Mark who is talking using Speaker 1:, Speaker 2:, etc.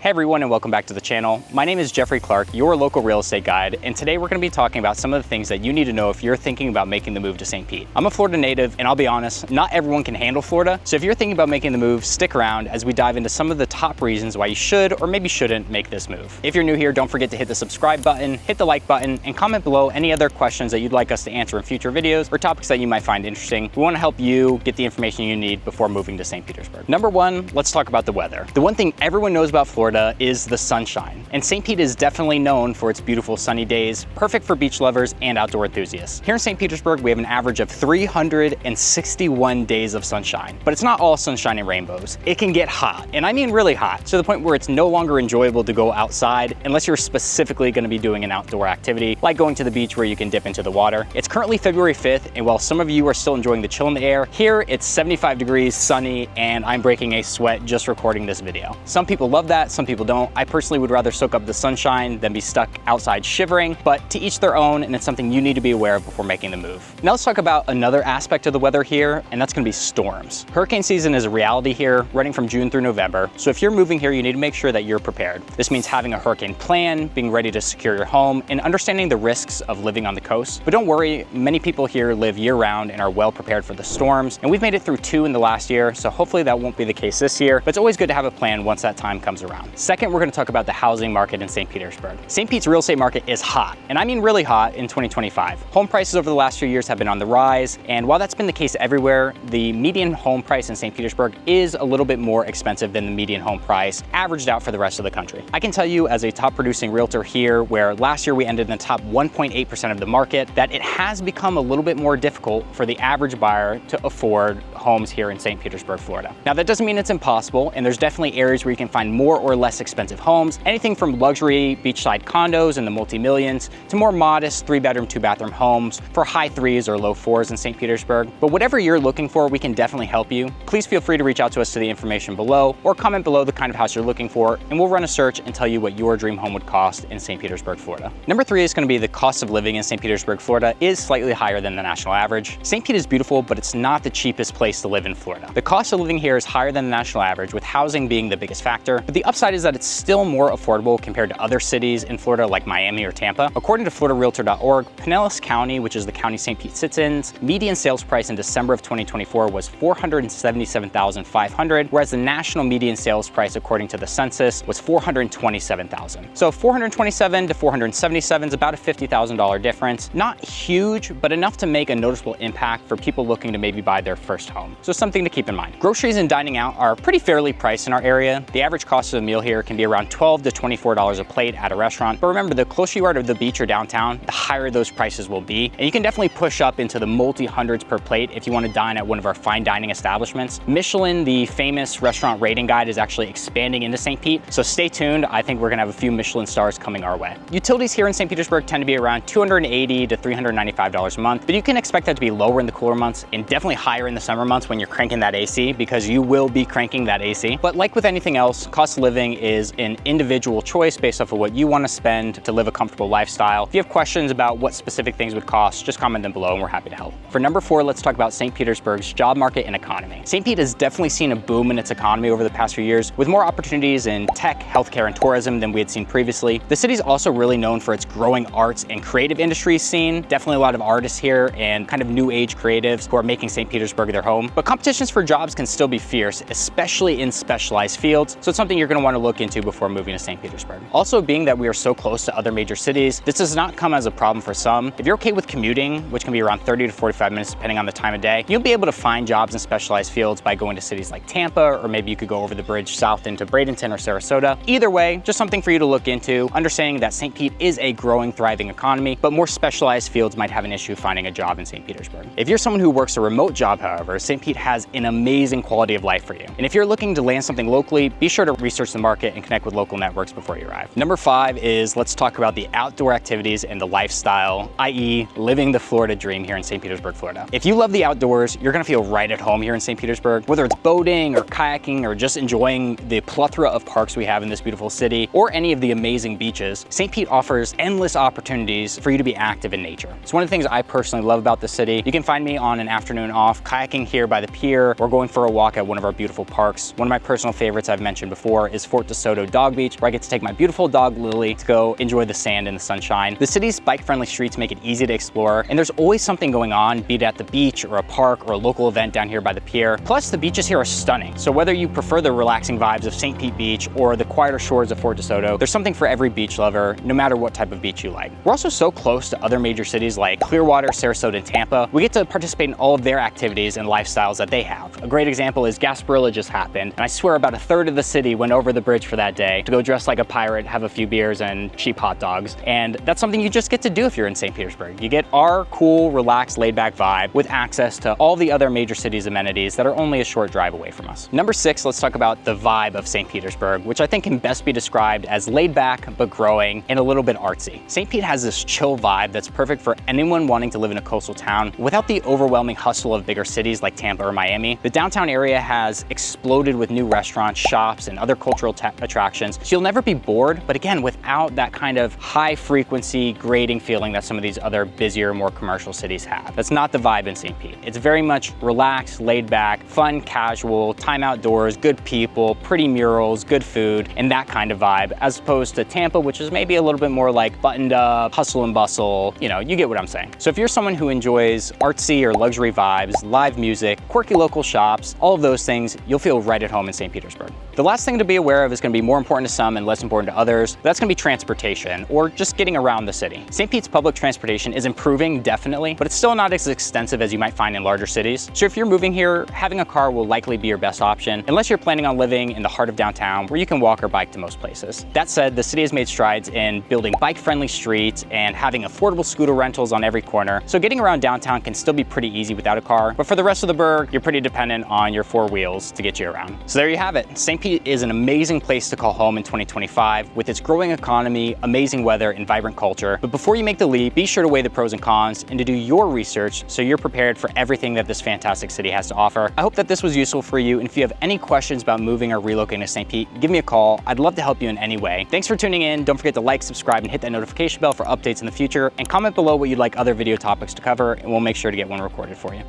Speaker 1: Hey everyone, and welcome back to the channel. My name is Jeffrey Clark, your local real estate guide, and today we're going to be talking about some of the things that you need to know if you're thinking about making the move to St. Pete. I'm a Florida native, and I'll be honest, not everyone can handle Florida, so if you're thinking about making the move, stick around as we dive into some of the top reasons why you should or maybe shouldn't make this move. If you're new here, don't forget to hit the subscribe button, hit the like button, and comment below any other questions that you'd like us to answer in future videos or topics that you might find interesting. We want to help you get the information you need before moving to St. Petersburg. Number one, let's talk about the weather. The one thing everyone knows about Florida is the sunshine. And St. Pete is definitely known for its beautiful sunny days, perfect for beach lovers and outdoor enthusiasts. Here in St. Petersburg, we have an average of 361 days of sunshine. But it's not all sunshine and rainbows. It can get hot, and I mean really hot, to the point where it's no longer enjoyable to go outside unless you're specifically going to be doing an outdoor activity, like going to the beach where you can dip into the water. It's currently February 5th, and while some of you are still enjoying the chill in the air, here it's 75 degrees, sunny, and I'm breaking a sweat just recording this video. Some people love that, some people don't. I personally would rather soak up the sunshine than be stuck outside shivering, but to each their own, and it's something you need to be aware of before making the move. Now let's talk about another aspect of the weather here, and that's going to be storms. Hurricane season is a reality here, running from June through November, so if you're moving here, you need to make sure that you're prepared. This means having a hurricane plan, being ready to secure your home, and understanding the risks of living on the coast. But don't worry, many people here live year-round and are well prepared for the storms, and we've made it through 2 in the last year, so hopefully that won't be the case this year, but it's always good to have a plan once that time comes around. Second, we're going to talk about the housing market in St. Petersburg. St. Pete's real estate market is hot, and I mean really hot in 2025. Home prices over the last few years have been on the rise, and while that's been the case everywhere, the median home price in St. Petersburg is a little bit more expensive than the median home price averaged out for the rest of the country. I can tell you as a top producing realtor here, where last year we ended in the top 1.8% of the market, that it has become a little bit more difficult for the average buyer to afford homes here in St. Petersburg, Florida. Now that doesn't mean it's impossible, and there's definitely areas where you can find more or less expensive homes, anything from luxury beachside condos in the multi-millions to more modest 3-bedroom, 2-bathroom homes for high 3s or low 4s in St. Petersburg. But whatever you're looking for, we can definitely help you. Please feel free to reach out to us to the information below or comment below the kind of house you're looking for, and we'll run a search and tell you what your dream home would cost in St. Petersburg, Florida. Number 3 is going to be the cost of living in St. Petersburg, Florida is slightly higher than the national average. St. Pete is beautiful, but it's not the cheapest place to live in Florida. The cost of living here is higher than the national average, with housing being the biggest factor, but the upside is that it's still more affordable compared to other cities in Florida like Miami or Tampa. According to FloridaRealtor.org, Pinellas County, which is the county St. Pete sits in, median sales price in December of 2024 was $477,500, whereas the national median sales price according to the census was $427,000. So 427 to 477 is about a $50,000 difference. Not huge, but enough to make a noticeable impact for people looking to maybe buy their first home. So something to keep in mind. Groceries and dining out are pretty fairly priced in our area. The average cost of a meal here can be around $12 to $24 a plate at a restaurant. But remember, the closer you are to the beach or downtown, the higher those prices will be. And you can definitely push up into the multi-hundreds per plate if you want to dine at one of our fine dining establishments. Michelin, the famous restaurant rating guide, is actually expanding into St. Pete. So stay tuned. I think we're going to have a few Michelin stars coming our way. Utilities here in St. Petersburg tend to be around $280 to $395 a month, but you can expect that to be lower in the cooler months and definitely higher in the summer months when you're cranking that AC, because you will be cranking that AC. But like with anything else, cost of living is an individual choice based off of what you want to spend to live a comfortable lifestyle. If you have questions about what specific things would cost, just comment them below and we're happy to help. For number 4, let's talk about St. Petersburg's job market and economy. St. Pete has definitely seen a boom in its economy over the past few years, with more opportunities in tech, healthcare, and tourism than we had seen previously. The city's also really known for its growing arts and creative industries scene. Definitely a lot of artists here and kind of new age creatives who are making St. Petersburg their home. But competitions for jobs can still be fierce, especially in specialized fields, so it's something you're going to want to look into before moving to St. Petersburg. Also, being that we are so close to other major cities, this does not come as a problem for some. If you're okay with commuting, which can be around 30 to 45 minutes depending on the time of day, you'll be able to find jobs in specialized fields by going to cities like Tampa, or maybe you could go over the bridge south into Bradenton or Sarasota. Either way, just something for you to look into, understanding that St. Pete is a growing, thriving economy, but more specialized fields might have an issue finding a job in St. Petersburg. If you're someone who works a remote job, however, St. Pete has an amazing quality of life for you. And if you're looking to land something locally, be sure to research the market and connect with local networks before you arrive. Number 5 is let's talk about the outdoor activities and the lifestyle, i.e. living the Florida dream here in St. Petersburg, Florida. If you love the outdoors, you're gonna feel right at home here in St. Petersburg, whether it's boating or kayaking or just enjoying the plethora of parks we have in this beautiful city or any of the amazing beaches. St. Pete offers endless opportunities for you to be active in nature. It's one of the things I personally love about the city. You can find me on an afternoon off kayaking here here by the pier or going for a walk at one of our beautiful parks. One of my personal favorites I've mentioned before is Fort DeSoto Dog Beach, where I get to take my beautiful dog Lily to go enjoy the sand and the sunshine. The city's bike-friendly streets make it easy to explore, and there's always something going on, be it at the beach or a park or a local event down here by the pier. Plus, the beaches here are stunning. So whether you prefer the relaxing vibes of St. Pete Beach or the quieter shores of Fort DeSoto, there's something for every beach lover, no matter what type of beach you like. We're also so close to other major cities like Clearwater, Sarasota, and Tampa. We get to participate in all of their activities and lifestyles that they have. A great example is Gasparilla just happened, and I swear about a third of the city went over the bridge for that day to go dress like a pirate, have a few beers, and cheap hot dogs. And that's something you just get to do if you're in St. Petersburg. You get our cool, relaxed, laid-back vibe with access to all the other major cities' amenities that are only a short drive away from us. Number 6, let's talk about the vibe of St. Petersburg, which I think can best be described as laid-back but growing and a little bit artsy. St. Pete has this chill vibe that's perfect for anyone wanting to live in a coastal town without the overwhelming hustle of bigger cities like Tampa or Miami. The downtown area has exploded with new restaurants, shops, and other cultural attractions, so you'll never be bored, but again, without that kind of high-frequency, grating feeling that some of these other busier, more commercial cities have. That's not the vibe in St. Pete. It's very much relaxed, laid-back, fun, casual, time outdoors, good people, pretty murals, good food, and that kind of vibe, as opposed to Tampa, which is maybe a little bit more like buttoned up, hustle and bustle. You know, you get what I'm saying. So if you're someone who enjoys artsy or luxury vibes, live music, quirky local shops, all of those things, you'll feel right at home in St. Petersburg. The last thing to be aware of is going to be more important to some and less important to others. That's going to be transportation, or just getting around the city. St. Pete's public transportation is improving, definitely, but it's still not as extensive as you might find in larger cities. So if you're moving here, having a car will likely be your best option, unless you're planning on living in the heart of downtown, where you can walk or bike to most places. That said, the city has made strides in building bike-friendly streets and having affordable scooter rentals on every corner, so getting around downtown can still be pretty easy without a car, but for the rest of the burg, you're pretty dependent on your 4 wheels to get you around. So there you have it. St. Pete is an amazing place to call home in 2025 with its growing economy, amazing weather, and vibrant culture. But before you make the leap, be sure to weigh the pros and cons and to do your research so you're prepared for everything that this fantastic city has to offer. I hope that this was useful for you, and if you have any questions about moving or relocating to St. Pete, give me a call. I'd love to help you in any way. Thanks for tuning in. Don't forget to like, subscribe, and hit that notification bell for updates in the future, and comment below what you'd like other video topics to cover, and we'll make sure to get one recorded for you.